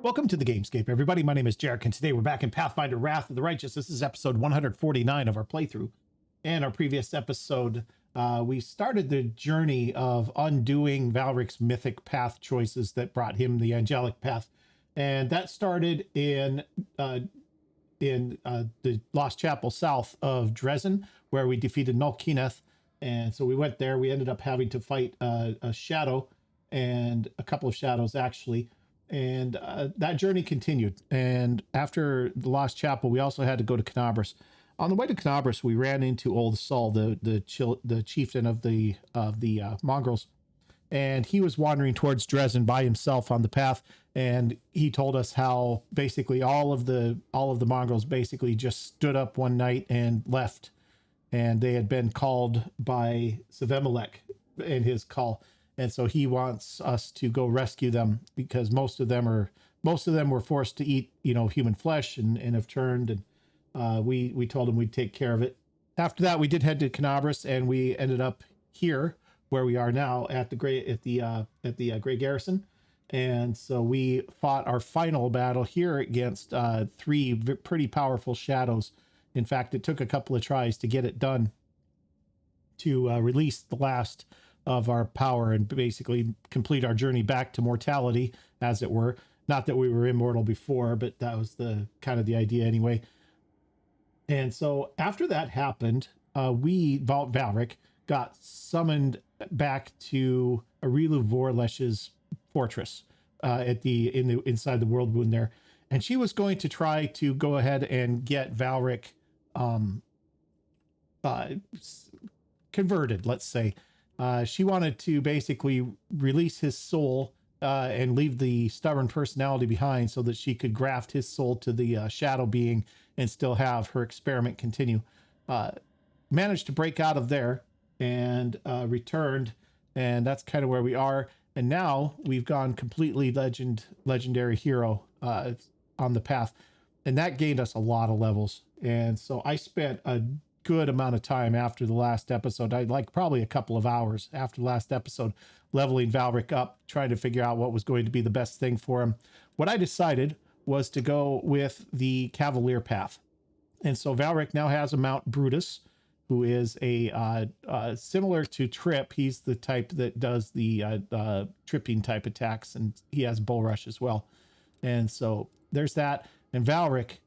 Welcome to the Gamescape, everybody. My name is Jarek, and today we're back in Pathfinder Wrath of the Righteous. This is episode 149 of our playthrough. In our previous episode, we started the journey of undoing Valric's mythic path choices that brought him the angelic path. And that started in the Lost Chapel south of Dresden, where we defeated Nulkineth. And so we went there. We ended up having to fight a shadow, and a couple of shadows, actually. And that journey continued. And after the Lost Chapel, we also had to go to Canabras. On the way to Canabras, we ran into Old Saul, the chieftain of the mongrels, and he was wandering towards Dresden by himself on the path. And he told us how basically all of the mongrels basically just stood up one night and left, and they had been called by Savemelech in his call. And so he wants us to go rescue them, because most of them were forced to eat, human flesh and have turned. And we told him we'd take care of it. After that, we did head to Canabras, and we ended up here where we are now at the Grey Garrison. And so we fought our final battle here against three pretty powerful shadows. In fact, it took a couple of tries to get it done, to release the last of our power and basically complete our journey back to mortality, as it were. Not that we were immortal before, but that was the kind of the idea anyway. And so after that happened, Valric got summoned back to Arilu Vorlesh's fortress inside the world wound there. And she was going to try to go ahead and get Valric converted, let's say. She wanted to basically release his soul and leave the stubborn personality behind, so that she could graft his soul to the shadow being and still have her experiment continue. Managed to break out of there and returned, and that's kind of where we are. And now we've gone completely legendary hero on the path, and that gained us a lot of levels. And so I spent a good amount of time after the last episode, probably a couple of hours after the last episode, leveling Valric up, trying to figure out what was going to be the best thing for him. What I decided was to go with the Cavalier path. And so Valric now has a Mount Brutus, who is a similar to Trip. He's the type that does the tripping type attacks, and he has Bull Rush as well. And so there's that. And Valric,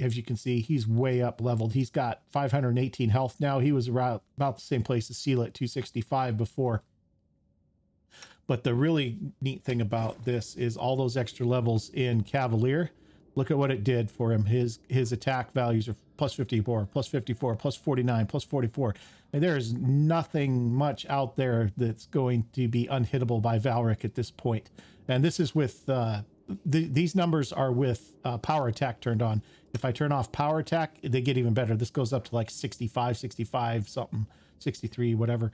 as you can see, he's way up leveled. He's got 518 health now. He was around about the same place as Seal at 265 before. But the really neat thing about this is all those extra levels in Cavalier. Look at what it did for him. His attack values are plus 54, plus 54, plus 49, plus 44. And there's nothing much out there that's going to be unhittable by Valric at this point. And this is with these numbers are with power attack turned on. If I turn off power attack, they get even better. This goes up to like 65 something, 63, whatever.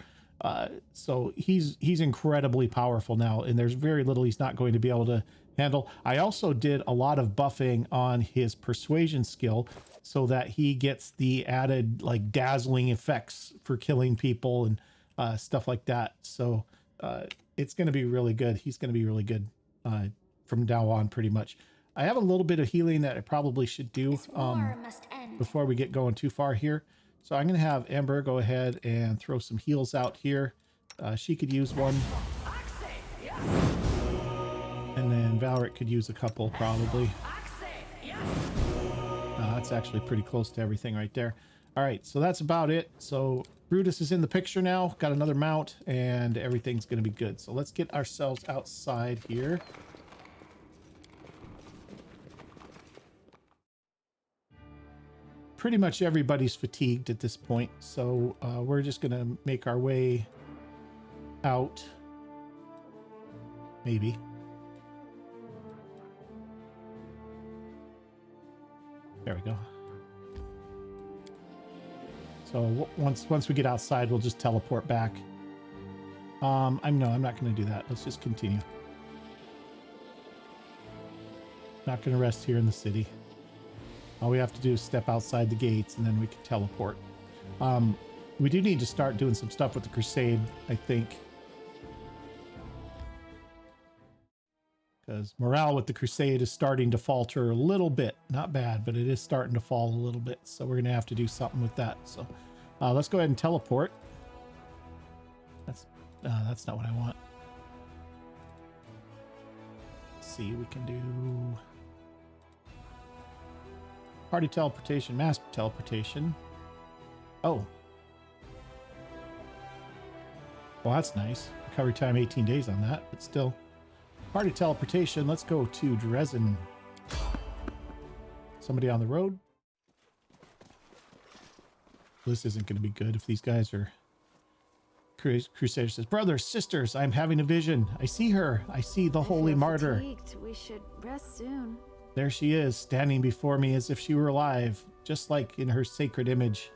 So he's incredibly powerful now, and there's very little he's not going to be able to handle. I also did a lot of buffing on his persuasion skill, so that he gets the added like dazzling effects for killing people and stuff like that. So it's going to be really good. He's going to be really good from now on, pretty much. I have a little bit of healing that I probably should do before we get going too far here. So I'm going to have Ember go ahead and throw some heals out here. She could use one. And then Valric could use a couple, probably. That's actually pretty close to everything right there. All right, so that's about it. So Brutus is in the picture now. Got another mount, and everything's going to be good. So let's get ourselves outside here. Pretty much everybody's fatigued at this point, so we're just gonna make our way out. Maybe. There we go. So once we get outside, we'll just teleport back. I'm not gonna do that. Let's just continue. Not gonna rest here in the city. All we have to do is step outside the gates, and then we can teleport. We do need to start doing some stuff with the Crusade, I think. because morale with the crusade is starting to falter a little bit. Not bad, but it is starting to fall a little bit. So we're going to have to do something with that. So let's go ahead and teleport. That's not what I want. Let's see, we can do party teleportation, mass teleportation. Oh. Well, that's nice. Recovery time 18 days on that, but still. Party teleportation. Let's go to Dresden. Somebody on the road? This isn't going to be good if these guys are... Crusader says, brothers, sisters, I'm having a vision. I see her. I see the holy martyr. Fatigued. We should rest soon. There she is, standing before me as if she were alive, just like in her sacred image.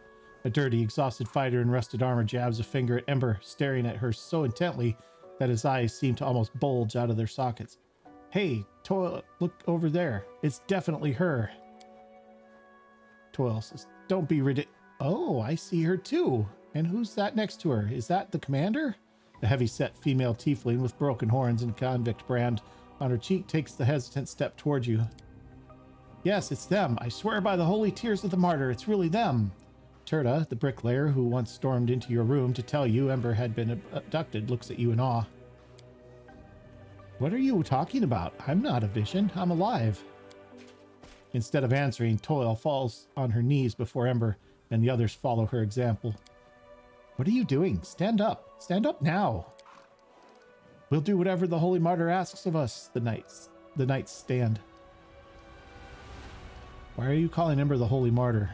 A dirty, exhausted fighter in rusted armor jabs a finger at Ember, staring at her so intently that his eyes seem to almost bulge out of their sockets. Hey, Toil, look over there. It's definitely her. Toil says, don't be ridiculous. Oh, I see her too. And who's that next to her? Is that the commander? The heavy-set female tiefling with broken horns and convict brand on her cheek takes the hesitant step towards you. Yes, it's them. I swear by the holy tears of the martyr, it's really them. Turda, the bricklayer who once stormed into your room to tell you Ember had been abducted, looks at you in awe. What are you talking about? I'm not a vision. I'm alive. Instead of answering, Toil falls on her knees before Ember, and the others follow her example. What are you doing? Stand up. Stand up now. We'll do whatever the holy martyr asks of us, the knights stand. Why are you calling Ember the holy martyr?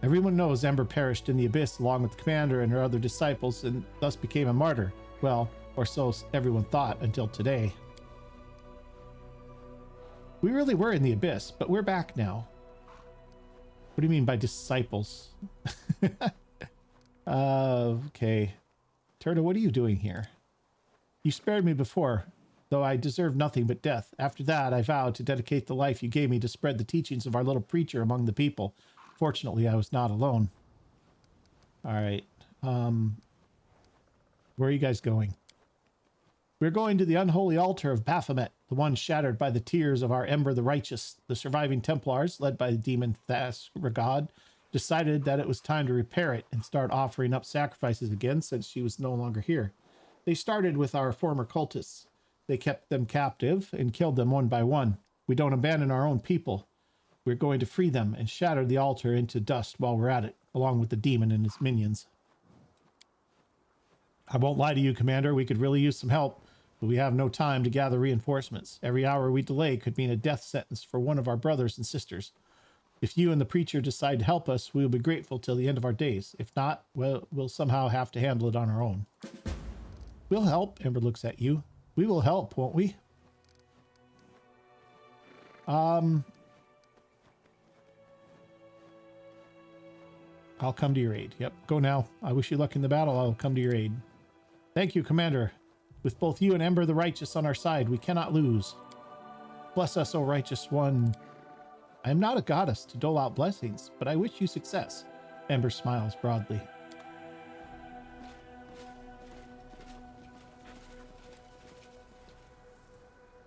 Everyone knows Ember perished in the abyss along with the commander and her other disciples and thus became a martyr. Well, or so everyone thought until today. We really were in the abyss, but we're back now. What do you mean by disciples? Okay. Turda, what are you doing here? You spared me before, though I deserved nothing but death. After that, I vowed to dedicate the life you gave me to spread the teachings of our little preacher among the people. Fortunately, I was not alone. All right. Where are you guys going? We're going to the unholy altar of Baphomet, the one shattered by the tears of our Ember the Righteous. The surviving Templars, led by the demon Thasragad, decided that it was time to repair it and start offering up sacrifices again since she was no longer here. They started with our former cultists. They kept them captive and killed them one by one. We don't abandon our own people. We're going to free them and shatter the altar into dust while we're at it, along with the demon and his minions. I won't lie to you, Commander. We could really use some help, but we have no time to gather reinforcements. Every hour we delay could mean a death sentence for one of our brothers and sisters. If you and the preacher decide to help us, we will be grateful till the end of our days. If not, well, we'll somehow have to handle it on our own. We'll help. Ember looks at you. We will help, won't we? I'll come to your aid. Yep, go now. I wish you luck in the battle. I'll come to your aid. Thank you, Commander. With both you and Ember the Righteous on our side, we cannot lose. Bless us, O Righteous One. I am not a goddess to dole out blessings, but I wish you success. Ember smiles broadly.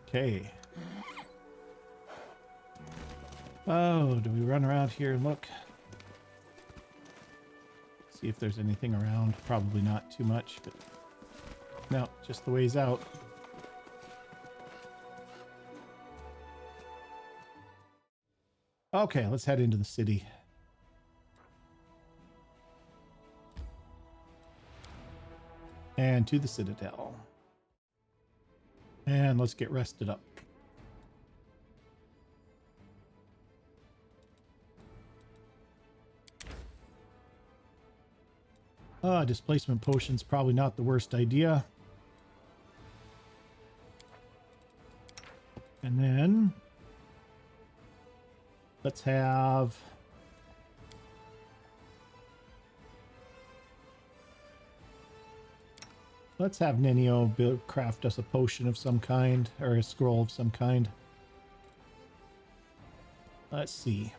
Okay. Oh, do we run around here and look? See if there's anything around. Probably not too much, but no, just the ways out. Okay, let's head into the city. And to the Citadel. And let's get rested up. Displacement potion's probably not the worst idea. And then let's have Nenio craft us a potion of some kind, or a scroll of some kind. Let's see.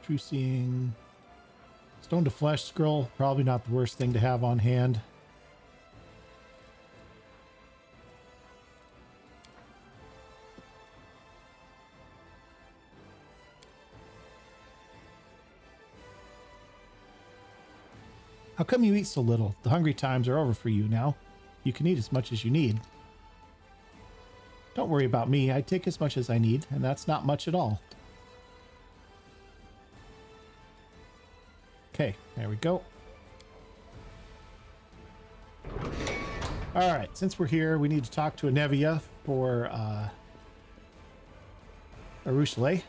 True seeing. Stone to flesh scroll, probably not the worst thing to have on hand. How come you eat so little? The hungry times are over for you now. You can eat as much as you need. Don't worry about me. I take as much as I need, and that's not much at all. Okay, there we go. All right, since we're here, we need to talk to Anevia for Arushale.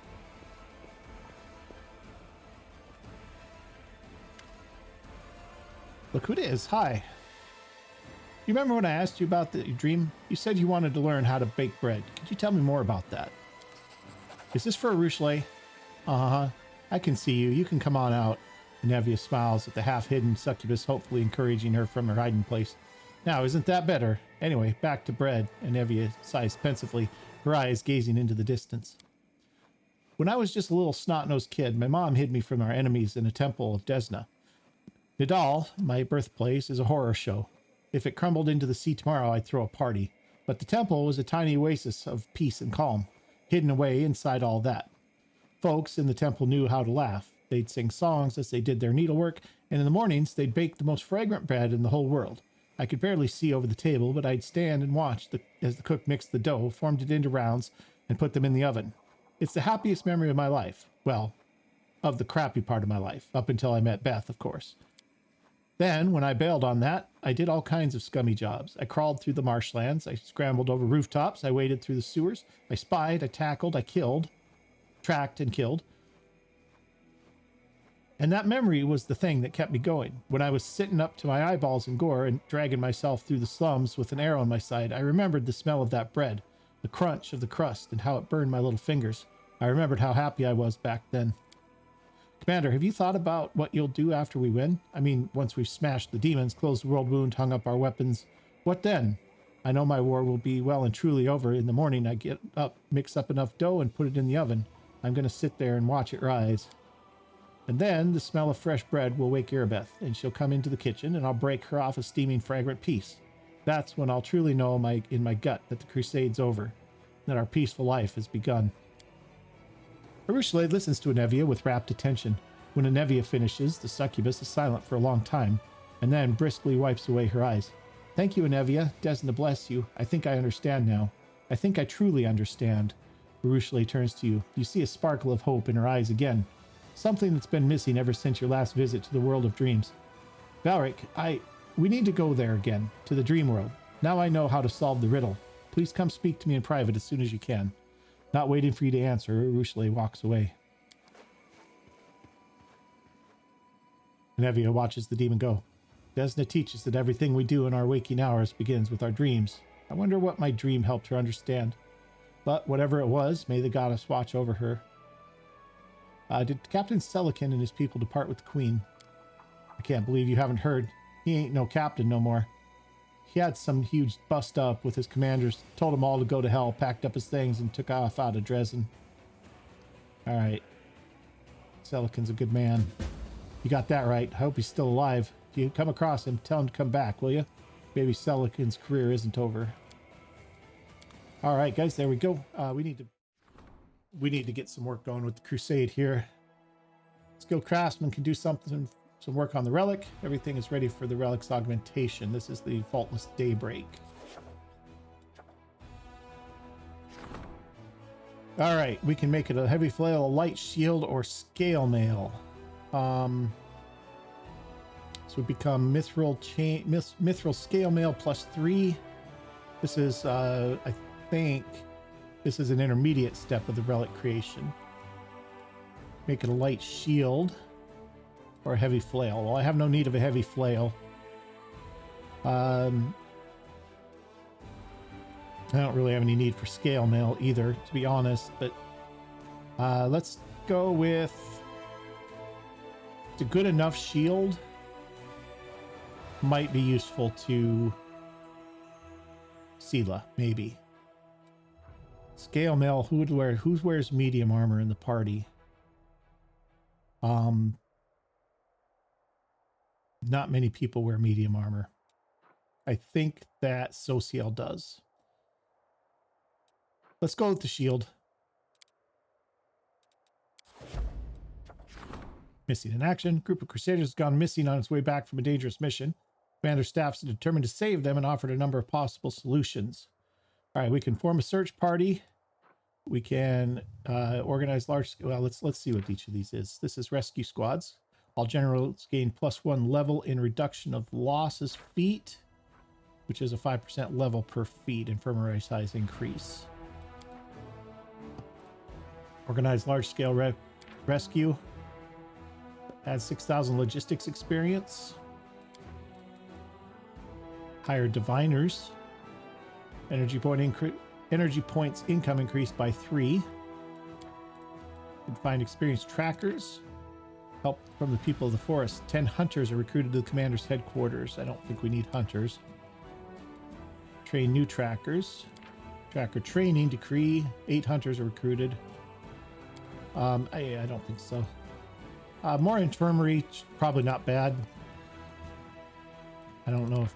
Look who it is. Hi. You remember when I asked you about your dream? You said you wanted to learn how to bake bread. Could you tell me more about that? Is this for Arushale? Uh-huh. I can see you. You can come on out. Anevia smiles at the half-hidden succubus, hopefully encouraging her from her hiding place. Now, isn't that better? Anyway, back to bread. Anevia sighs pensively, her eyes gazing into the distance. When I was just a little snot-nosed kid, my mom hid me from our enemies in a temple of Desna. Nidal, my birthplace, is a horror show. If it crumbled into the sea tomorrow, I'd throw a party. But the temple was a tiny oasis of peace and calm, hidden away inside all that. Folks in the temple knew how to laugh. They'd sing songs as they did their needlework, and in the mornings they'd bake the most fragrant bread in the whole world. I could barely see over the table, but I'd stand and watch as the cook mixed the dough, formed it into rounds, and put them in the oven. It's the happiest memory of my life. Well, of the crappy part of my life, up until I met Beth, of course. Then, when I bailed on that, I did all kinds of scummy jobs. I crawled through the marshlands, I scrambled over rooftops, I waded through the sewers, I spied, I tackled, I killed, tracked and killed. And that memory was the thing that kept me going. When I was sitting up to my eyeballs in gore and dragging myself through the slums with an arrow in my side, I remembered the smell of that bread, the crunch of the crust, and how it burned my little fingers. I remembered how happy I was back then. Commander, have you thought about what you'll do after we win? I mean, once we've smashed the demons, closed the world wound, hung up our weapons, what then? I know my war will be well and truly over. In the morning, I get up, mix up enough dough, and put it in the oven. I'm going to sit there and watch it rise. And then the smell of fresh bread will wake Irabeth, and she'll come into the kitchen, and I'll break her off a steaming, fragrant piece. That's when I'll truly know in my gut that the crusade's over, that our peaceful life has begun. Arushale listens to Anevia with rapt attention. When Anevia finishes, the succubus is silent for a long time, and then briskly wipes away her eyes. Thank you, Anevia. Desna bless you. I think I understand now. I think I truly understand. Arushale turns to you. You see a sparkle of hope in her eyes again. Something that's been missing ever since your last visit to the world of dreams. Valric, we need to go there again, to the dream world. Now I know how to solve the riddle. Please come speak to me in private as soon as you can. Not waiting for you to answer, Arushale walks away. Anevia watches the demon go. Desna teaches that everything we do in our waking hours begins with our dreams. I wonder what my dream helped her understand. But whatever it was, may the goddess watch over her. Did Captain Selican and his people depart with the queen? I can't believe you haven't heard. He ain't no captain no more. He had some huge bust up with his commanders, told them all to go to hell, packed up his things, and took off out of Dresden. All right. Selican's a good man. You got that right. I hope he's still alive. If you come across him, tell him to come back, will you? Maybe Selican's career isn't over. All right, guys, there we go. We need to get some work going with the crusade here. Skilled craftsman can do some work on the relic. Everything is ready for the relic's augmentation. This is the faultless daybreak. All right, we can make it a heavy flail, a light shield, or scale mail. So we become mithril scale mail +3. This is I think this is an intermediate step of the relic creation. Make it a light shield or a heavy flail. Well, I have no need of a heavy flail. I don't really have any need for scale mail either, to be honest, but let's go with a good enough shield. Might be useful to Sela, maybe. Scale mail, who wears medium armor in the party? not many people wear medium armor. I think that Social does. Let's go with the shield. Missing in action. Group of Crusaders has gone missing on its way back from a dangerous mission. Commander staffs are determined to save them and offered a number of possible solutions. All right, we can form a search party. We can organize large. Well, let's see what each of these is. This is rescue squads. All generals gain +1 level in reduction of losses feat, which is a 5% level per feat. Infirmary size increase. Organize large scale rescue. Add 6,000 logistics experience. Hire diviners. Energy points income increased by 3. You can find experienced trackers. Help from the people of the forest. 10 hunters are recruited to the commander's headquarters. I don't think we need hunters. Train new trackers. Tracker training decree. 8 hunters are recruited. I don't think so. More infirmary, probably not bad. I don't know if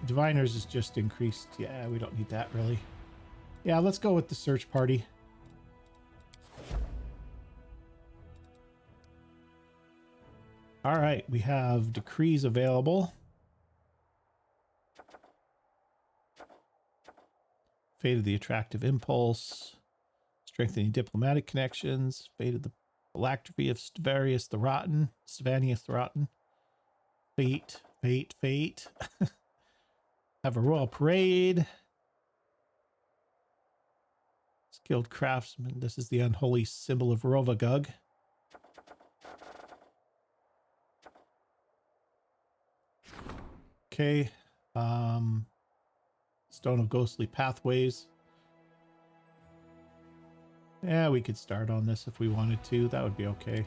diviners is just increased. Yeah, we don't need that really. Yeah, let's go with the search party. All right, we have decrees available. Fate of the attractive impulse. Strengthening diplomatic connections. Fate of the phylactery of Stavarius the Rotten. Savanius the Rotten. Fate. Have a royal parade. Skilled craftsman. This is the unholy symbol of Rovagug. Okay. Stone of Ghostly Pathways. Yeah, we could start on this if we wanted to. That would be okay.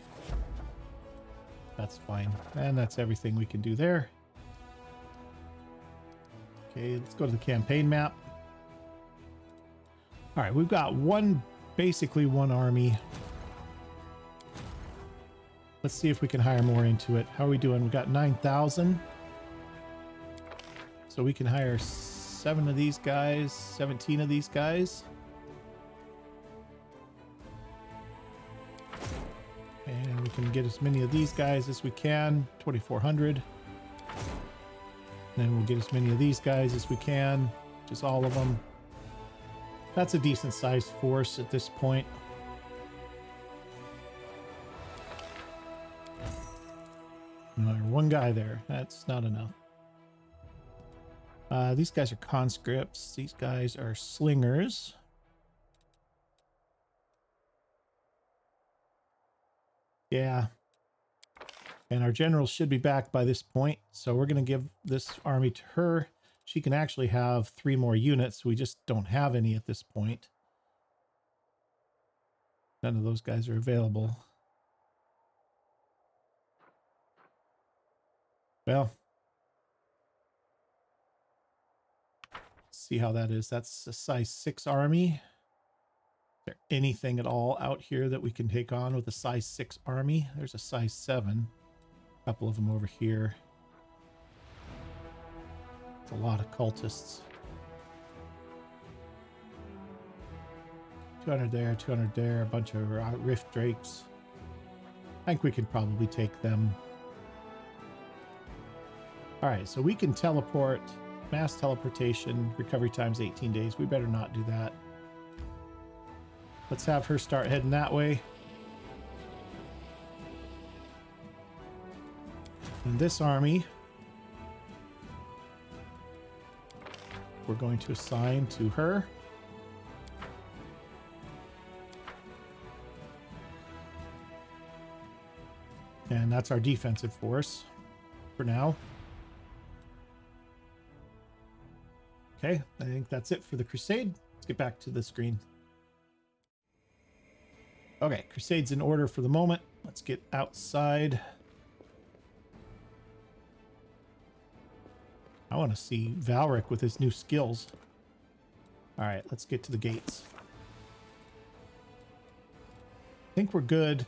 That's fine. And that's everything we can do there. Okay, let's go to the campaign map. All right, we've got basically one army. Let's see if we can hire more into it. How are we doing? We got 9,000. So we can hire 7 of these guys, 17 of these guys. And we can get as many of these guys as we can, 2,400. Then we'll get as many of these guys as we can, just all of them. That's a decent sized force at this point. One guy there, that's not enough. These guys are conscripts. These guys are slingers. Yeah. And our generals should be back by this point. So we're going to give this army to her. She can actually have 3 more units. We just don't have any at this point. None of those guys are available. Well, let's see how that is. That's a size 6 army. Is there anything at all out here that we can take on with a size 6 army? There's a size 7. A couple of them over here. It's a lot of cultists. 200 there, 200 there, a bunch of rift drakes. I think we can probably take them. All right, so we can teleport, mass teleportation, recovery time's 18 days. We better not do that. Let's have her start heading that way. And this army, we're going to assign to her. And that's our defensive force for now. Okay, I think that's it for the crusade. Let's get back to the screen. Okay, crusade's in order for the moment. Let's get outside. I want to see Valric with his new skills. All right, let's get to the gates. I think we're good.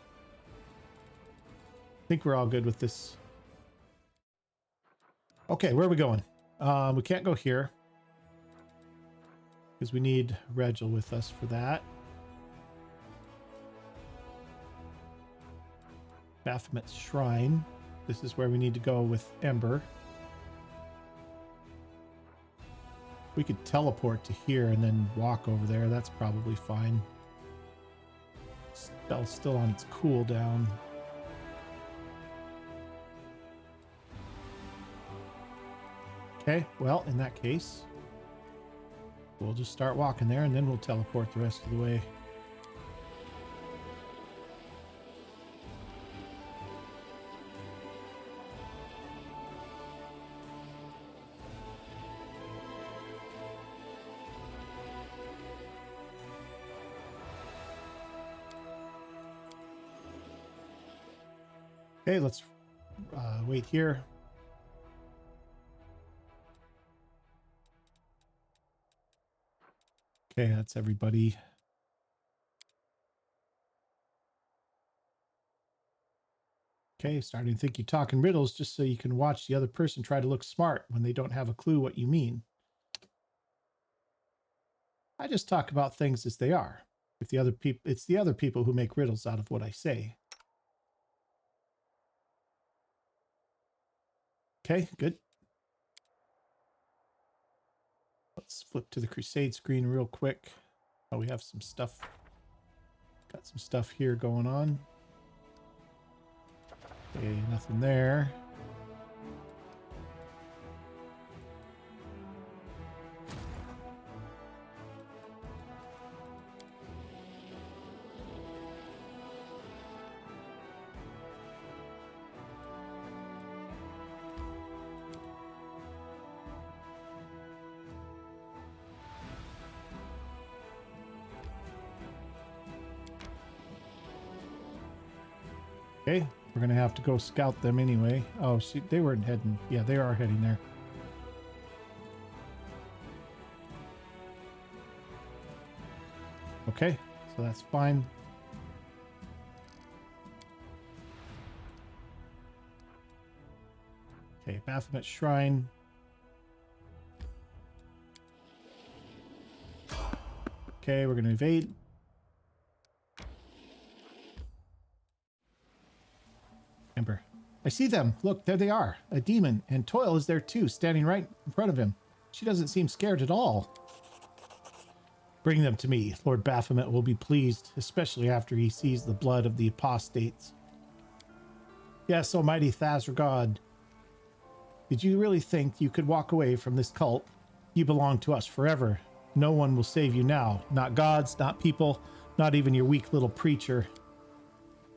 I think we're all good with this. Okay, where are we going? We can't go here because we need Regil with us for that. Baphomet's Shrine. This is where we need to go with Ember. We could teleport to here and then walk over there. That's probably fine. Spell's still on its cooldown. Okay, well, in that case, we'll just start walking there and then we'll teleport the rest of the way. Okay, let's wait here. Okay, that's everybody. Okay, starting to think you're talking riddles just so you can watch the other person try to look smart when they don't have a clue what you mean. I just talk about things as they are. If the other people, it's the other people who make riddles out of what I say. Okay, good. Let's flip to the Crusade screen real quick. Oh, we have some stuff. Got some stuff here going on. Okay, nothing there. Okay, we're gonna have to go scout them anyway. Oh, see, they weren't heading. Yeah, they are heading there. Okay, so that's fine. Okay, Baphomet Shrine. Okay, we're gonna evade. Ember. I see them. Look, there they are. A demon. And Toil is there too, standing right in front of him. She doesn't seem scared at all. Bring them to me. Lord Baphomet will be pleased, especially after he sees the blood of the apostates. Yes, almighty Thasragod. Did you really think you could walk away from this cult? You belong to us forever. No one will save you now. Not gods, not people, not even your weak little preacher.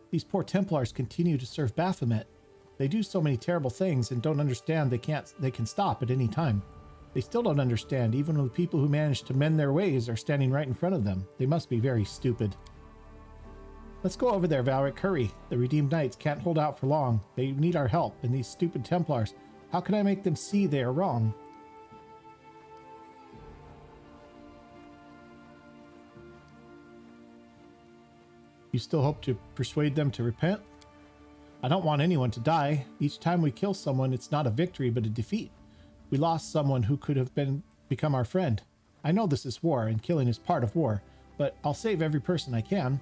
These poor Templars continue to serve Baphomet. They do so many terrible things and don't understand they can stop at any time. They still don't understand, even when the people who manage to mend their ways are standing right in front of them. They must be very stupid. Let's go over there, Valric. Hurry. The Redeemed Knights can't hold out for long. They need our help, and these stupid Templars, how can I make them see they are wrong? You still hope to persuade them to repent? I don't want anyone to die. Each time we kill someone, it's not a victory, but a defeat. We lost someone who could have become our friend. I know this is war, and killing is part of war, but I'll save every person I can.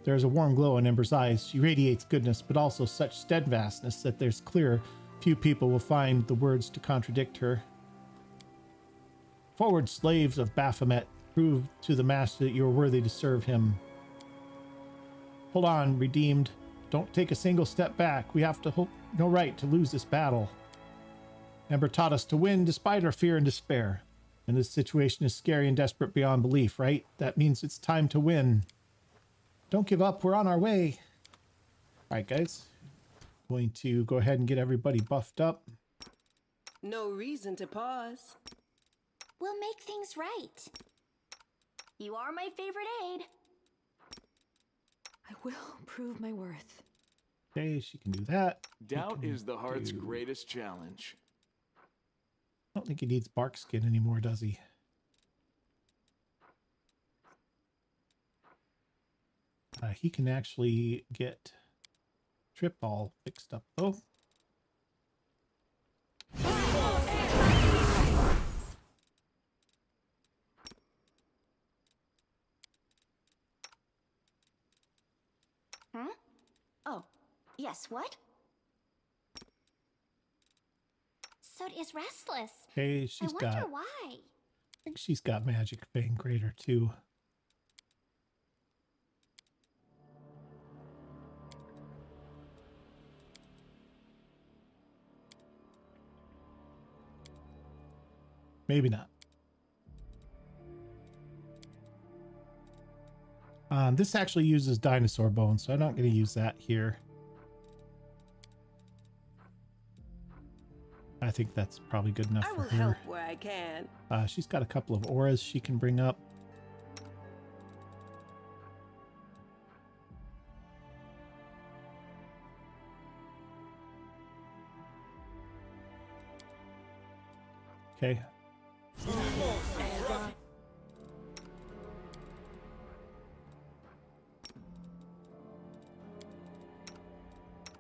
There is a warm glow in Ember's eyes. She radiates goodness, but also such steadfastness that there's clear few people will find the words to contradict her. Forward, slaves of Baphomet, prove to the master that you are worthy to serve him. Hold on, Redeemed. Don't take a single step back. We have no right to lose this battle. Ember taught us to win despite our fear and despair. And this situation is scary and desperate beyond belief, right? That means it's time to win. Don't give up. We're on our way. All right, guys. Going to go ahead and get everybody buffed up. No reason to pause. We'll make things right. You are my favorite aide. I will prove my worth. Okay, she can do that. Doubt is the heart's greatest challenge. I don't think he needs bark skin anymore, does he? He can actually get Trip all fixed up, though. Oh, yes, what? Sod is restless. Okay, I she's wonder got, why. I think she's got magic fang greater too. Maybe not. This actually uses dinosaur bones, so I'm not going to use that here. I think that's probably good enough I for will her. help where I can. She's got a couple of auras she can bring up. Okay.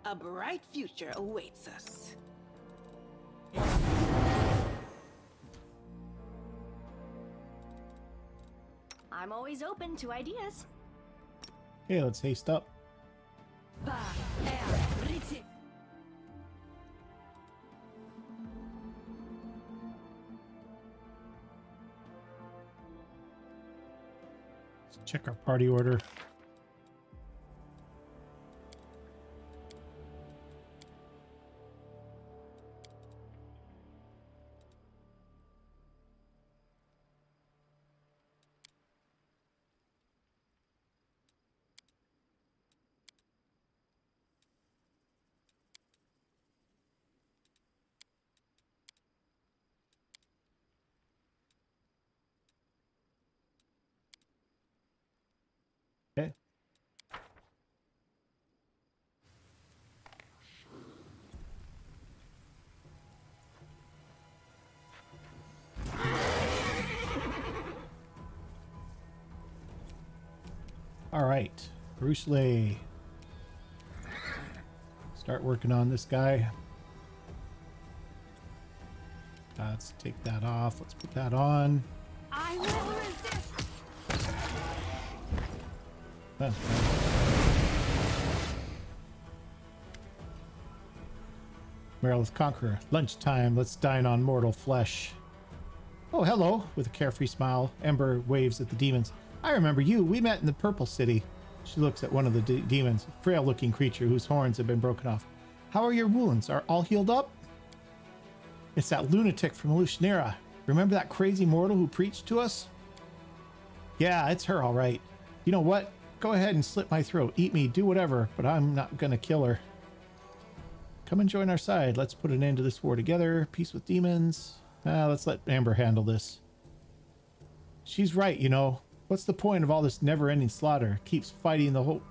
A bright future awaits us. I'm always open to ideas. Okay, let's haste up. Let's check our party order. Okay. All right, Bruce start working on this guy. Let's take that off. Let's put that on. I will resist. That's Merilith Conqueror. Lunchtime. Let's dine on mortal flesh. Oh, hello. With a carefree smile, Ember waves at the demons. I remember you. We met in the Purple City. She looks at one of the demons, a frail-looking creature whose horns have been broken off. How are your wounds? Are all healed up? It's that lunatic from Lucianera. Remember that crazy mortal who preached to us? Yeah, it's her, all right. You know what? Go ahead and slit my throat. Eat me. Do whatever. But I'm not gonna kill her. Come and join our side. Let's put an end to this war together. Peace with demons. Let's let Amber handle this. She's right, you know. What's the point of all this never-ending slaughter? Keep fighting the whole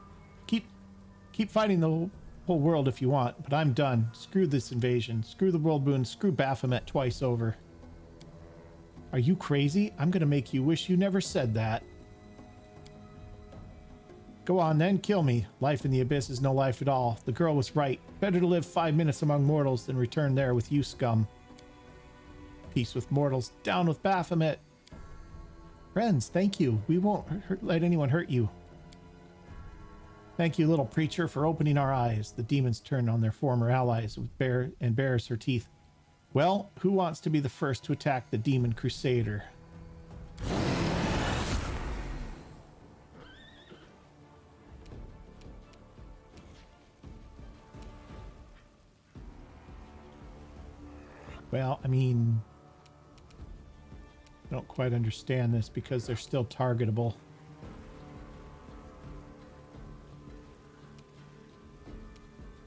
world if you want, but I'm done. Screw this invasion. Screw the world boon. Screw Baphomet twice over. Are you crazy? I'm gonna make you wish you never said that. Go on then, kill me. Life in the abyss is no life at all. The girl was right. Better to live 5 minutes among mortals than return there with you scum. Peace with mortals. Down with Baphomet. Friends, thank you. We won't let anyone hurt you. Thank you, little preacher, for opening our eyes. The demons turn on their former allies with bares her teeth. Well, who wants to be the first to attack the demon crusader? Well, I mean, I don't quite understand this because they're still targetable.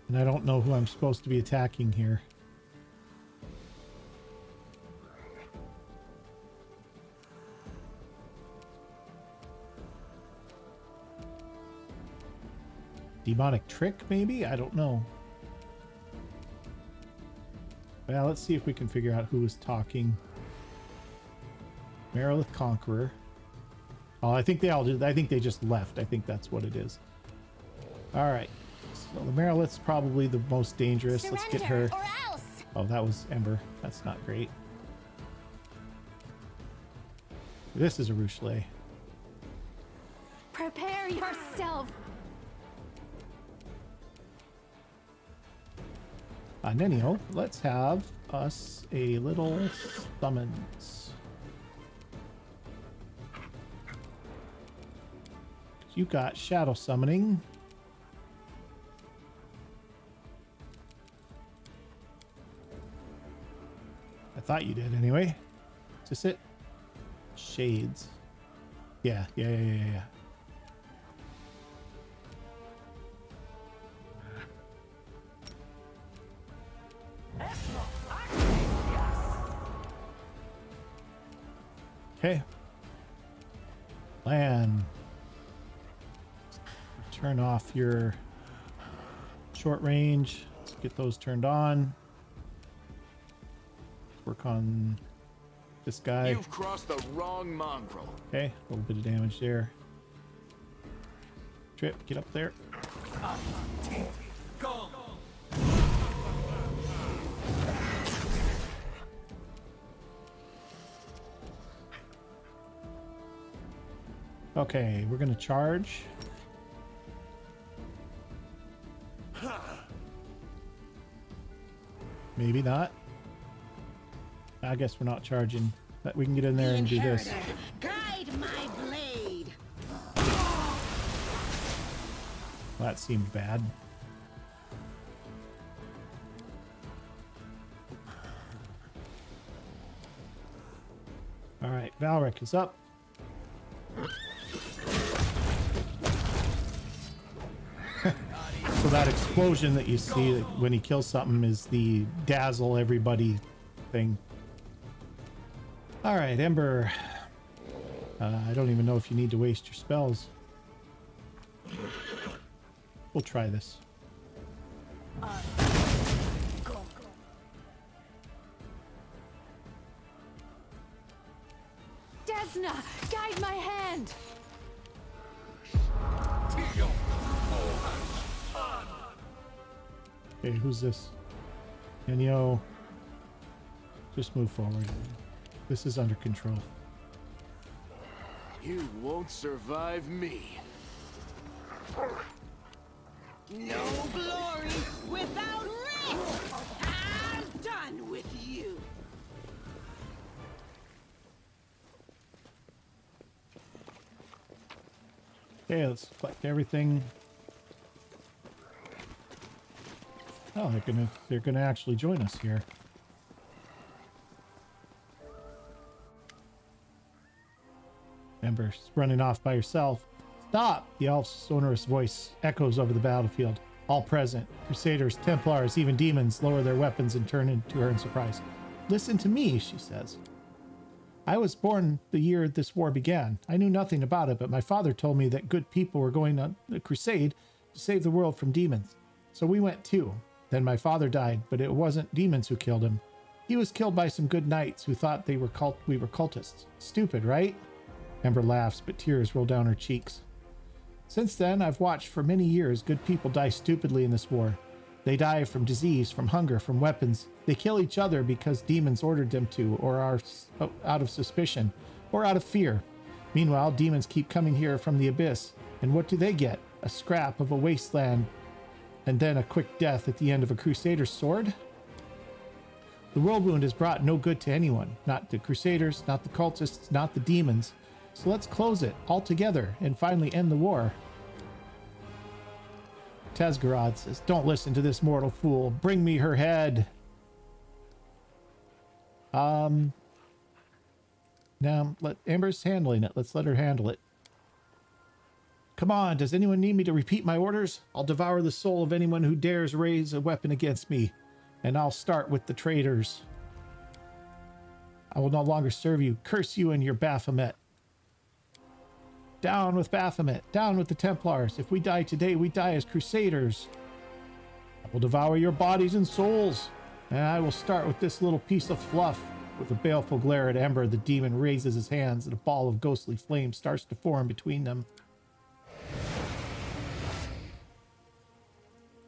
And I don't know who I'm supposed to be attacking here. Demonic trick, maybe? I don't know. Well, let's see if we can figure out who was talking. Merilith Conqueror. Oh, I think they all did. I think they just left. I think that's what it is. All right. So the Merilith's probably the most dangerous. Let's get her. Or else. Oh, that was Ember. That's not great. This is a Rochelet. Prepare yourself. Anyhow, let's have us a little summons. You got shadow summoning. I thought you did anyway. Is this it? Shades. Yeah. Okay. Plan. Turn off your short range. Let's get those turned on. Work on this guy. You've crossed the wrong mongrel. Okay, a little bit of damage there. Trip, get up there. Go. Okay, we're gonna charge. Maybe not. I guess we're not charging. But we can get in there and do this. Guide my blade. Well, that seemed bad. All right, Valric is up. So that explosion that you see when he kills something is the dazzle everybody thing. All right, Ember. I don't even know if you need to waste your spells. We'll try this. Desna, guide my hand. Okay, who's this? Enyo. Just move forward. This is under control. You won't survive me. No glory without risk. I'm done with you. Okay, let's collect everything. Oh, they're gonna actually join us here. Ember's running off by herself. Stop! The elf's sonorous voice echoes over the battlefield. All present, Crusaders, Templars, even demons, lower their weapons and turn into her in surprise. Listen to me, she says. I was born the year this war began. I knew nothing about it, but my father told me that good people were going on a crusade to save the world from demons. So we went too. Then my father died, but it wasn't demons who killed him. He was killed by some good knights who thought we were cultists. Stupid, right? Ember laughs, but tears roll down her cheeks. Since then, I've watched for many years good people die stupidly in this war. They die from disease, from hunger, from weapons. They kill each other because demons ordered them to, or are out of suspicion, or out of fear. Meanwhile, demons keep coming here from the abyss. And what do they get? A scrap of a wasteland, and then a quick death at the end of a crusader's sword? The world wound has brought no good to anyone. Not the crusaders, not the cultists, not the demons. So let's close it all together and finally end the war. Tezgarad says, don't listen to this mortal fool. Bring me her head. Now, Ember's handling it. Let's let her handle it. Come on, does anyone need me to repeat my orders? I'll devour the soul of anyone who dares raise a weapon against me. And I'll start with the traitors. I will no longer serve you. Curse you and your Baphomet. Down with Baphomet. Down with the Templars. If we die today, we die as crusaders. I will devour your bodies and souls. And I will start with this little piece of fluff. With a baleful glare at Ember, the demon raises his hands and a ball of ghostly flame starts to form between them.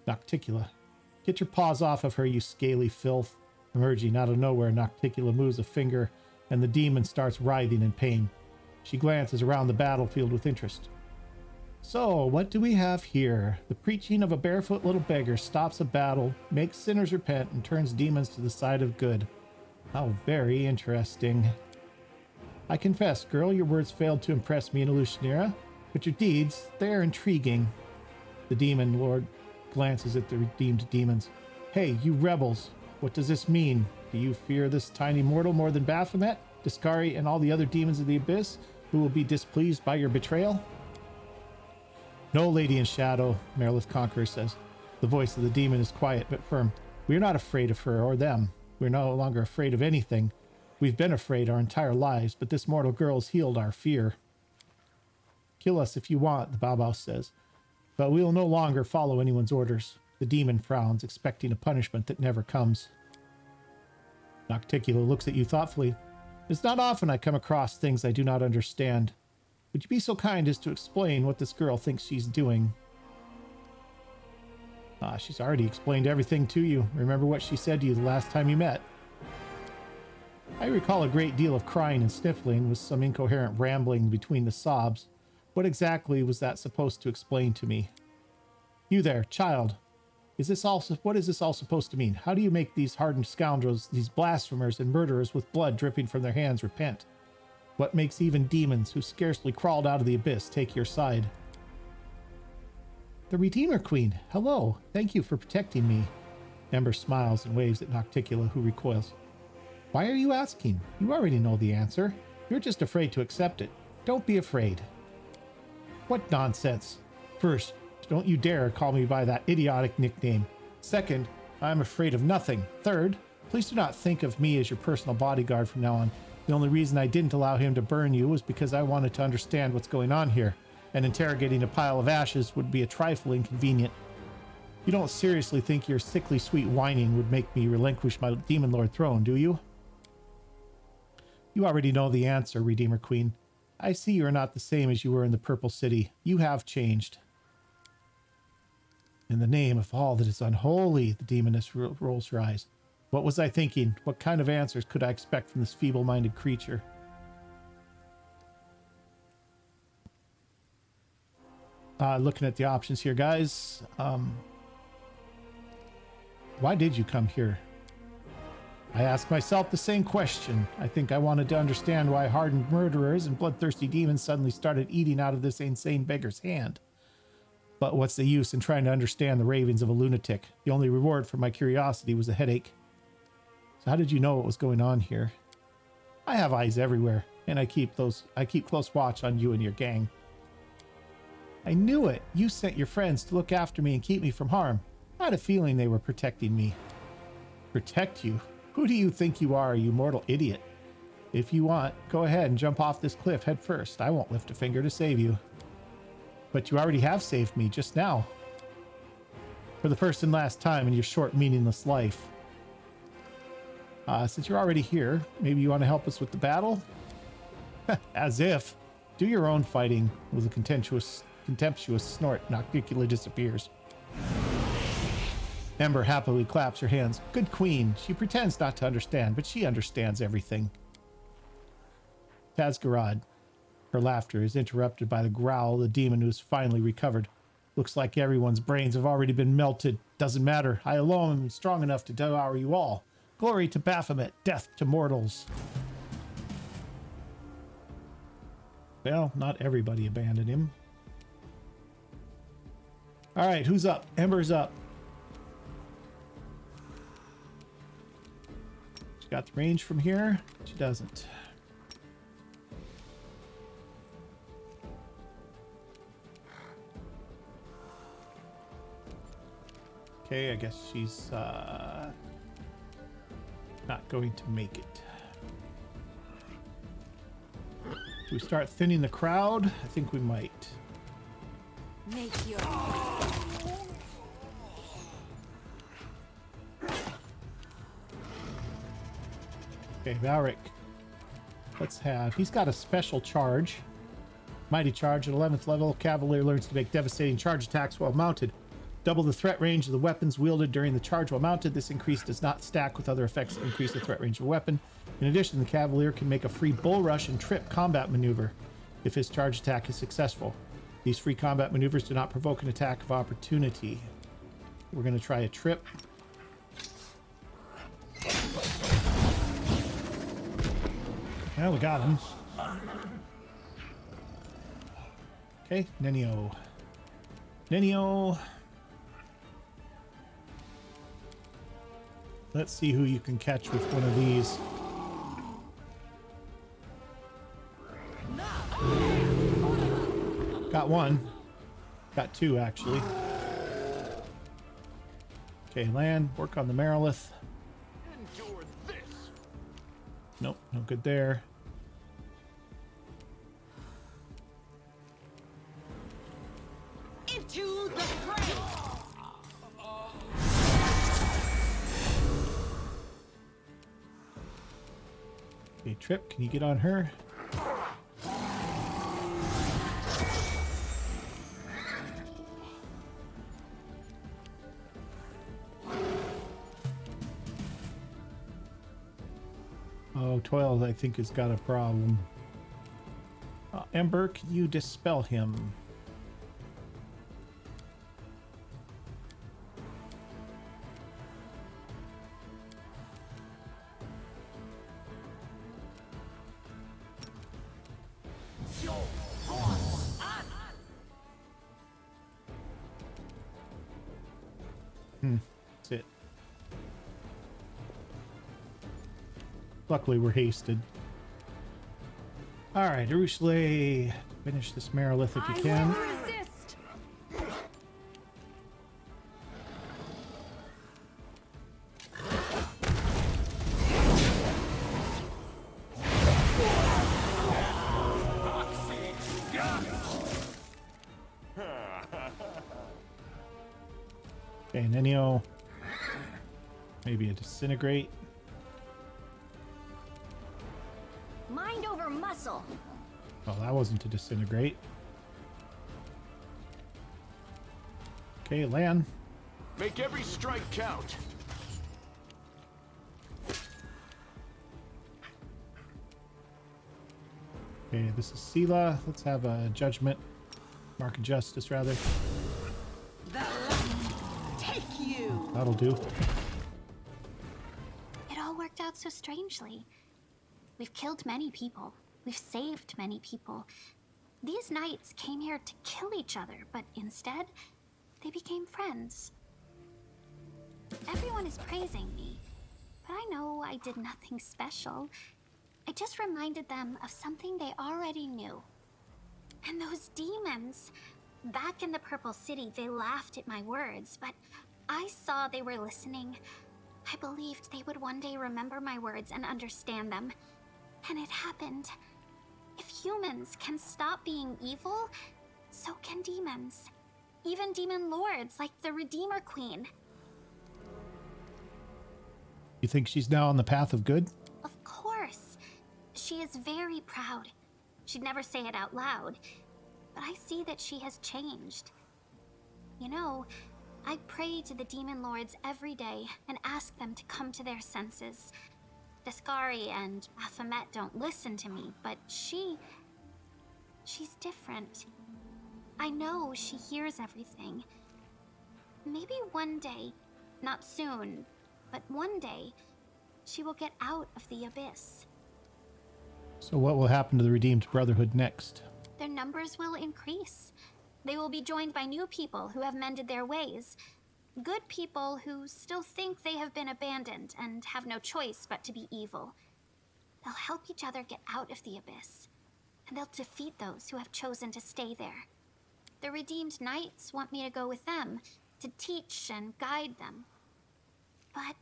Nocticula. Get your paws off of her, you scaly filth. Emerging out of nowhere, Nocticula moves a finger and the demon starts writhing in pain. She glances around the battlefield with interest. So, what do we have here? The preaching of a barefoot little beggar stops a battle, makes sinners repent, and turns demons to the side of good. How very interesting. I confess, girl, your words failed to impress me in Illusionera, but your deeds, they're intriguing. The demon lord glances at the redeemed demons. Hey, you rebels, what does this mean? Do you fear this tiny mortal more than Baphomet, Discari, and all the other demons of the Abyss who will be displeased by your betrayal? No, Lady in Shadow, Marilith Conqueror says. The voice of the demon is quiet but firm. We are not afraid of her or them. We're no longer afraid of anything. We've been afraid our entire lives, but this mortal girl has healed our fear. Kill us if you want, the Bao says, but we will no longer follow anyone's orders. The demon frowns, expecting a punishment that never comes. Nocticula looks at you thoughtfully. It's not often I come across things I do not understand. Would you be so kind as to explain what this girl thinks she's doing? She's already explained everything to you. Remember what she said to you the last time you met. I recall a great deal of crying and sniffling with some incoherent rambling between the sobs. What exactly was that supposed to explain to me? You there, child. What is this all supposed to mean? How do you make these hardened scoundrels, these blasphemers and murderers with blood dripping from their hands repent? What makes even demons who scarcely crawled out of the abyss take your side? The Redeemer Queen, hello. Thank you for protecting me. Ember smiles and waves at Nocticula, who recoils. Why are you asking? You already know the answer. You're just afraid to accept it. Don't be afraid. What nonsense. First, don't you dare call me by that idiotic nickname. Second, I'm afraid of nothing. Third, please do not think of me as your personal bodyguard from now on. The only reason I didn't allow him to burn you was because I wanted to understand what's going on here, and interrogating a pile of ashes would be a trifle inconvenient. You don't seriously think your sickly sweet whining would make me relinquish my Demon Lord throne, do you? You already know the answer, Redeemer Queen. I see you are not the same as you were in the Purple City. You have changed. In the name of all that is unholy, the demoness rolls her eyes. What was I thinking? What kind of answers could I expect from this feeble-minded creature? Looking at the options here, guys. Why did you come here? I ask myself the same question. I think I wanted to understand why hardened murderers and bloodthirsty demons suddenly started eating out of this insane beggar's hand. But what's the use in trying to understand the ravings of a lunatic? The only reward for my curiosity was a headache. So how did you know what was going on here? I have eyes everywhere, and I keep close watch on you and your gang. I knew it. You sent your friends to look after me and keep me from harm. I had a feeling they were protecting me. Protect you? Who do you think you are, you mortal idiot? If you want, go ahead and jump off this cliff head first. I won't lift a finger to save you. But you already have saved me just now. For the first and last time in your short, meaningless life. Since you're already here, maybe you want to help us with the battle? As if. Do your own fighting. With a contemptuous snort, Nocticula disappears. Ember happily claps her hands. Good queen. She pretends not to understand, but she understands everything. Tazgarad. Her laughter is interrupted by the growl of the demon who's finally recovered. Looks like everyone's brains have already been melted. Doesn't matter. I alone am strong enough to devour you all. Glory to Baphomet. Death to mortals. Well, not everybody abandoned him. All right, who's up? Ember's up. She got the range from here. She doesn't. Okay, I guess she's not going to make it. Do we start thinning the crowd? I think we might. Make your Okay, Valric. Let's have... He's got a special charge. Mighty charge at 11th level. Cavalier learns to make devastating charge attacks while mounted. Double the threat range of the weapons wielded during the charge while mounted. This increase does not stack with other effects that increase the threat range of a weapon. In addition, the Cavalier can make a free bull rush and trip combat maneuver if his charge attack is successful. These free combat maneuvers do not provoke an attack of opportunity. We're going to try a trip. Well, we got him. Okay, Nenio. Nenio. Let's see who you can catch with one of these. Got one. Got two, actually. Okay, land. Work on the Marilith. Endure this. Nope, no good there. Into the fray! Okay, Trip, can you get on her? Oh, Toil, I think, has got a problem. Ember, can you dispel him? That's it. Luckily, we're hasted. All right, Urushle, finish this Marilith if you can. Resist. Okay, Nenio. Maybe a disintegrate. Mind over muscle. Well, that wasn't to disintegrate. Okay, land. Make every strike count. Okay, this is Sela. Let's have a judgment. Mark of justice, rather. The light take you! That'll do. It all worked out so strangely. We've killed many people. We've saved many people. These knights came here to kill each other, but instead, they became friends. Everyone is praising me, but I know I did nothing special. I just reminded them of something they already knew. And those demons, back in the Purple City, they laughed at my words, but I saw they were listening. I believed they would one day remember my words and understand them. And it happened. If humans can stop being evil, so can demons. Even demon lords like the Redeemer Queen. You think she's now on the path of good? Of course. She is very proud. She'd never say it out loud, but I see that she has changed. You know, I pray to the demon lords every day and ask them to come to their senses. Daskari and Baphomet don't listen to me, but she's different. I know she hears everything. Maybe one day, not soon, but one day, she will get out of the abyss. So what will happen to the Redeemed Brotherhood next? Their numbers will increase. They will be joined by new people who have mended their ways. Good people who still think they have been abandoned and have no choice but to be evil. They'll help each other get out of the abyss, and they'll defeat those who have chosen to stay there. The Redeemed Knights want me to go with them, to teach and guide them. But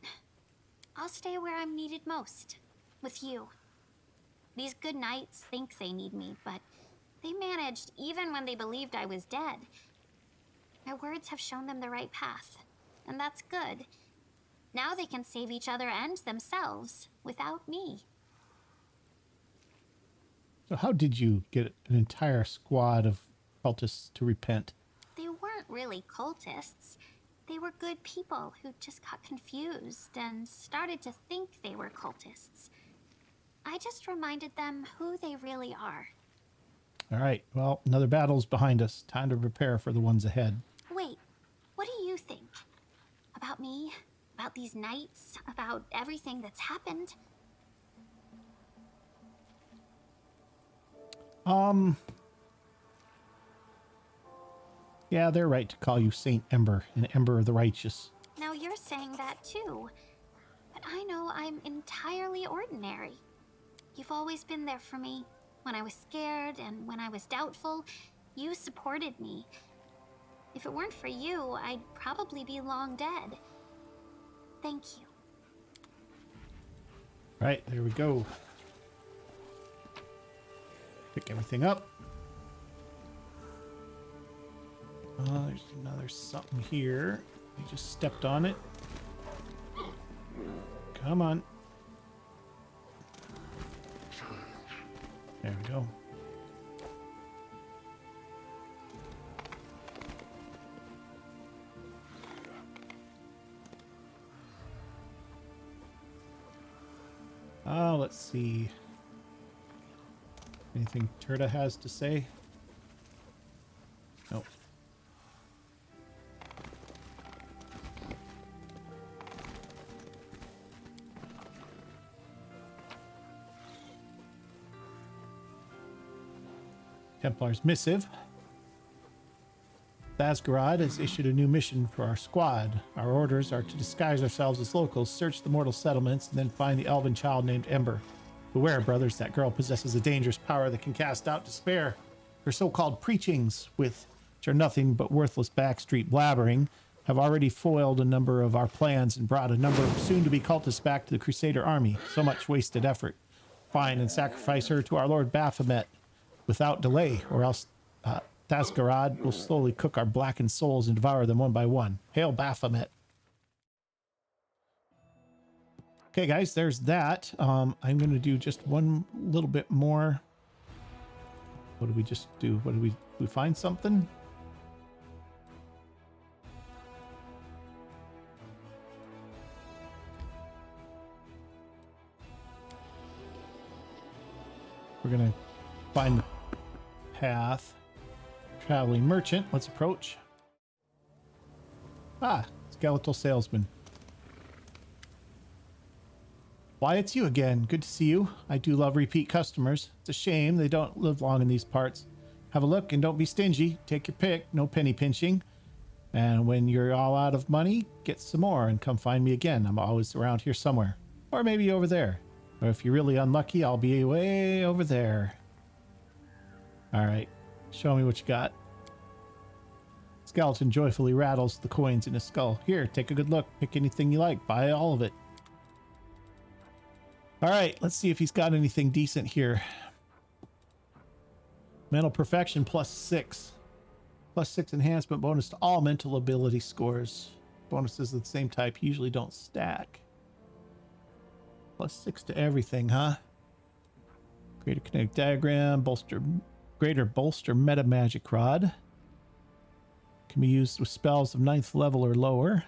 I'll stay where I'm needed most, with you. These good knights think they need me, but they managed even when they believed I was dead. My words have shown them the right path, and that's good. Now they can save each other and themselves without me. So how did you get an entire squad of cultists to repent? They weren't really cultists. They were good people who just got confused and started to think they were cultists. I just reminded them who they really are. All right. Well, another battle's behind us. Time to prepare for the ones ahead. Wait, what do you think? About me? About these nights? About everything that's happened? Yeah, they're right to call you Saint Ember and Ember of the Righteous. Now you're saying that too. But I know I'm entirely ordinary. You've always been there for me. When I was scared and when I was doubtful, you supported me. If it weren't for you, I'd probably be long dead. Thank you. All right, there we go. Pick everything up. There's another something here. I just stepped on it. Come on. There we go. Let's see. Anything Turda has to say? Nope. Templar's missive. Thasgarad has issued a new mission for our squad. Our orders are to disguise ourselves as locals, search the mortal settlements, and then find the elven child named Ember. Beware, brothers, that girl possesses a dangerous power that can cast out despair. Her so-called preachings, which are nothing but worthless backstreet blabbering, have already foiled a number of our plans and brought a number of soon-to-be cultists back to the Crusader army. So much wasted effort. Find and sacrifice her to our Lord Baphomet without delay, or else Thasgarad will slowly cook our blackened souls and devour them one by one. Hail Baphomet. Okay, guys, there's that. I'm going to do just one little bit more. What did we just do? What did we find something? We're going to find the path. Traveling merchant. Let's approach. Ah, skeletal salesman. Why, it's you again. Good to see you. I do love repeat customers. It's a shame they don't live long in these parts. Have a look and don't be stingy. Take your pick. No penny pinching. And when you're all out of money, get some more and come find me again. I'm always around here somewhere. Or maybe over there. Or if you're really unlucky, I'll be way over there. All right. Show me what you got. Skeleton joyfully rattles the coins in his skull. Here, take a good look. Pick anything you like. Buy all of it. All right, let's see if he's got anything decent here. Mental perfection +6. +6 enhancement bonus to all mental ability scores. Bonuses of the same type usually don't stack. +6 to everything, huh? Greater kinetic diagram, greater bolster meta magic rod. Can be used with spells of 9th level or lower.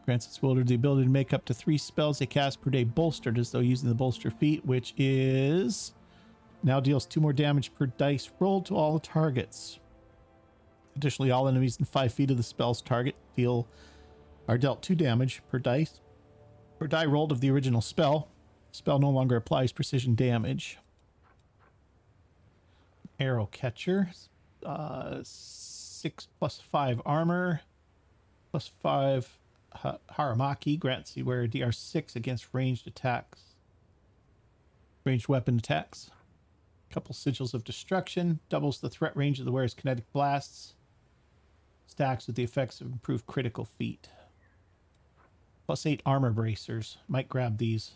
Grants its wielder the ability to make up to 3 spells they cast per day bolstered as though using the bolster feat, which is now deals 2 more damage per dice rolled to all targets. Additionally, all enemies in 5 feet of the spell's target are dealt 2 damage per dice per die rolled of the original spell. Spell no longer applies precision damage. Arrow catcher, 6 + 5 armor, +5 Haramaki grants you wear DR6 against ranged attacks, ranged weapon attacks. Couple sigils of destruction, doubles the threat range of the wearer's kinetic blasts, stacks with the effects of improved critical feat. +8 armor bracers. Might grab these.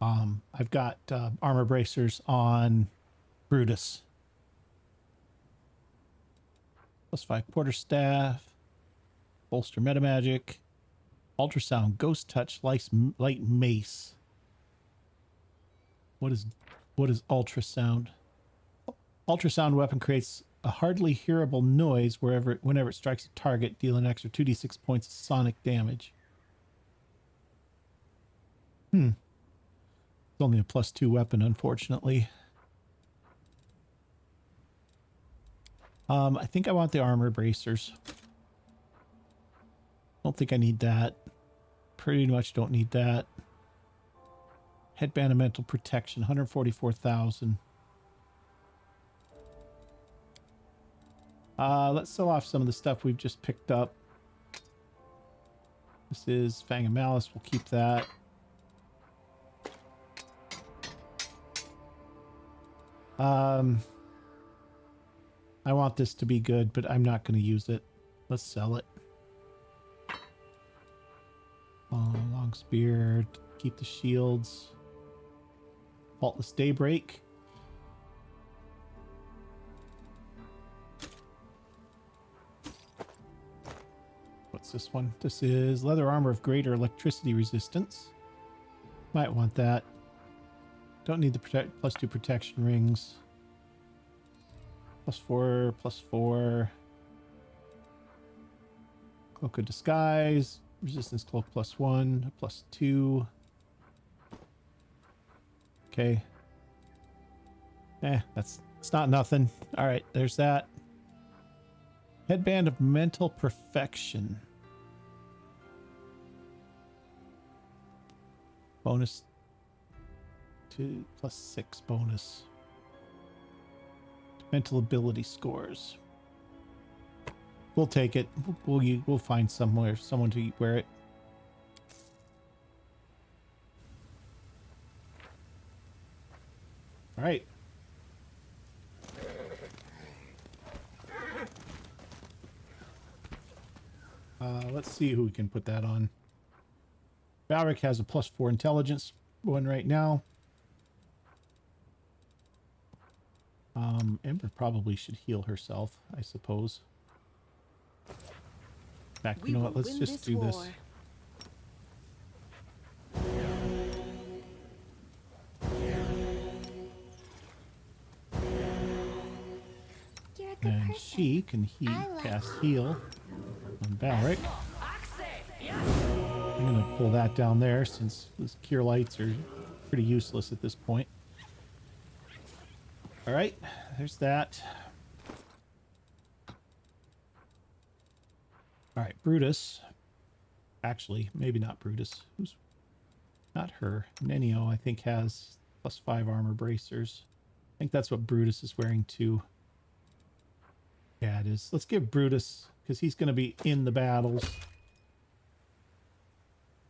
I've got armor bracers on Brutus. +5 quarterstaff, bolster metamagic, ultrasound, ghost touch, light mace. What is ultrasound? Ultrasound weapon creates a hardly hearable noise whenever it strikes a target, dealing an extra 2d6 points of sonic damage. It's only a +2 weapon, unfortunately. I think I want the armor bracers. Don't think I need that. Pretty much don't need that. Headband of mental protection, 144,000. Let's sell off some of the stuff we've just picked up. This is Fang of Malice. We'll keep that. I want this to be good, but I'm not going to use it. Let's sell it. Long spear. Keep the shields. Faultless Daybreak. What's this one? This is leather armor of greater electricity resistance. Might want that. Don't need the +2 protection rings. +4, +4. Cloak of Disguise. Resistance cloak +1, +2. Okay. It's not nothing. All right, there's that. Headband of Mental Perfection. Bonus to +6 bonus. Mental ability scores. We'll take it. We'll find someone to wear it. All right. Let's see who we can put that on. Valric has a +4 intelligence one right now. Ember probably should heal herself, I suppose. In fact, you know what? Let's just do this. You're a good And person. she can cast heal on Valric. I'm going to pull that down there since those cure lights are pretty useless at this point. All right, there's that. All right, Brutus. Actually, maybe not Brutus. Who's not her? Nenio, I think, has +5 armor bracers. I think that's what Brutus is wearing too. Yeah, it is. Let's give Brutus, because he's going to be in the battles.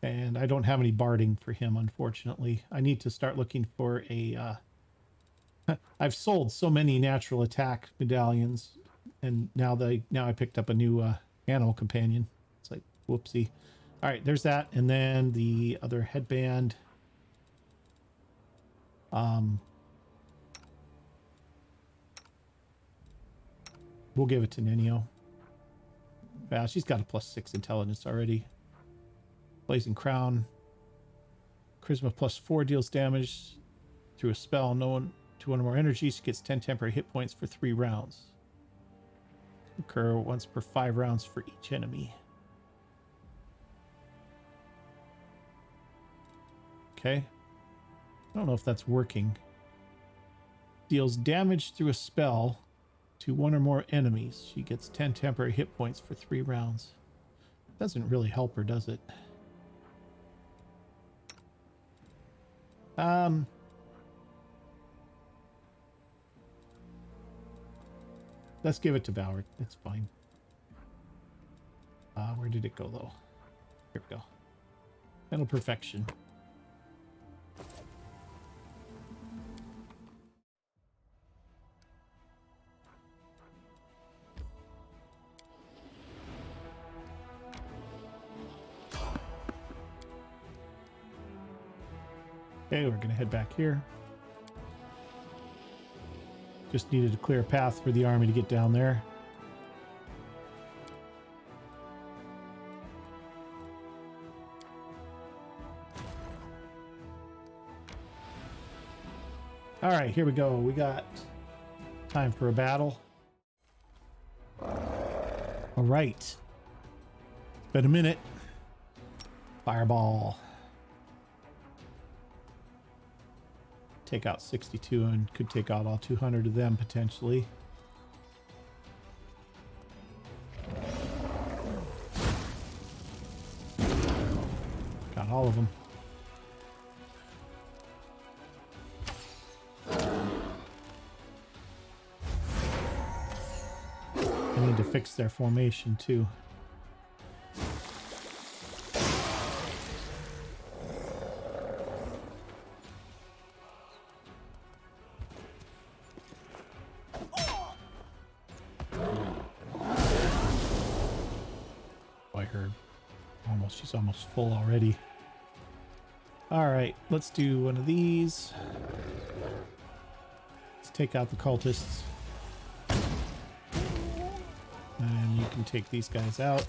And I don't have any barding for him, unfortunately. I need to start looking for a... I've sold so many natural attack medallions, and now I picked up a new animal companion. It's like, whoopsie. All right, there's that. And then the other headband. We'll give it to Nenio. Yeah, she's got a +6 intelligence already. Blazing Crown. Charisma +4 deals damage through a spell. To one or more energies, she gets 10 temporary hit points for 3 rounds. Occur once per 5 rounds for each enemy. Okay. I don't know if that's working. Deals damage through a spell to one or more enemies. She gets 10 temporary hit points for 3 rounds. Doesn't really help her, does it? Let's give it to Valric. It's fine. Where did it go, though? Here we go. Mental Perfection. Okay, we're going to head back here. Just needed to clear a path for the army to get down there. All right, here we go. We got time for a battle. All right. It's been a minute. Fireball. Take out 62 and could take out all 200 of them potentially. Not all of them. I need to fix their formation too. I heard she's almost full already. All right, let's do one of these. Let's take out the cultists. And you can take these guys out.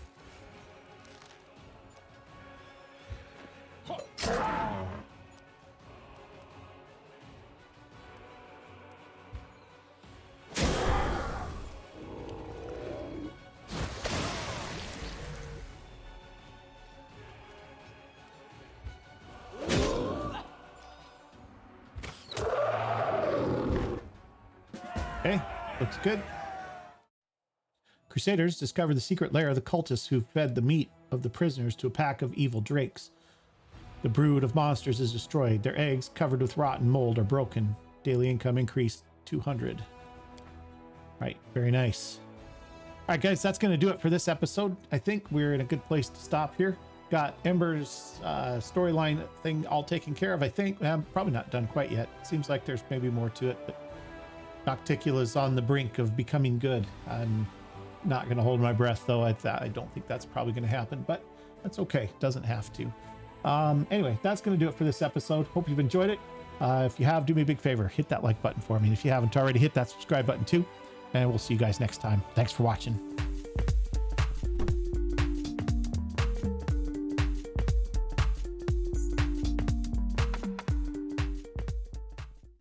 Okay, looks good. Crusaders discover the secret lair of the cultists who fed the meat of the prisoners to a pack of evil drakes. The brood of monsters is destroyed. Their eggs, covered with rotten mold, are broken. Daily income increased 200. Right, very nice. All right, guys, that's going to do it for this episode. I think we're in a good place to stop here. Got Ember's storyline thing all taken care of, I think. I'm probably not done quite yet. Seems like there's maybe more to it, but Nocticula's on the brink of becoming good. I'm not going to hold my breath, though. I don't think that's probably going to happen, but that's okay. Doesn't have to. Anyway, that's going to do it for this episode. Hope you've enjoyed it. If you have, do me a big favor. Hit that like button for me. And if you haven't already, hit that subscribe button too. And we'll see you guys next time. Thanks for watching.